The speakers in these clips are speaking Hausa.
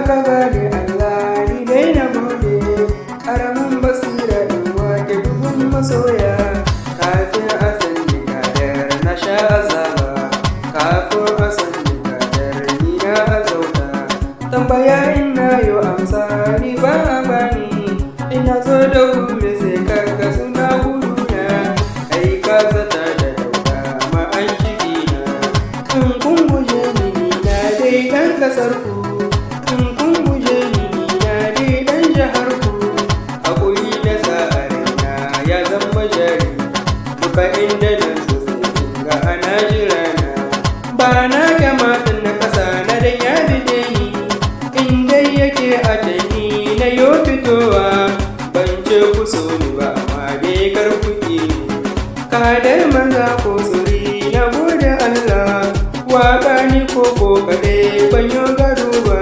ka gane Allah ni dai na gode, ƙaramin basira in wake dubun masoya. Kafin a san ni kadar na sha azaba, kafin a san ni kadar ni na azauta. Tambaya ina yo amsa ni ba a bani, ina zo da wuri sai kaga suna guduna. Kai ka zata da dauka ma an shigi na, in kun guje ni na dai ɗan ƙasar ku, in kun guje ni na dai ɗan jihar ku. Haƙuri da sa a raina ya zama jari, duka inda nan so sai ga ana jira na. Ba na kamata na kasa na da ya bide ni, in dai yake a ni na yo fitowa. Ban ce ku so ni ba amma dai kar ku ƙi ni, kadar maza ko suri na gode Allah. Waƙa ni ko kaɗai ban yo gado ba,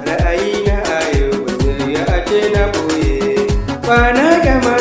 ra'ayi na ayo ba zai a ce na ɓoye. Ba na kama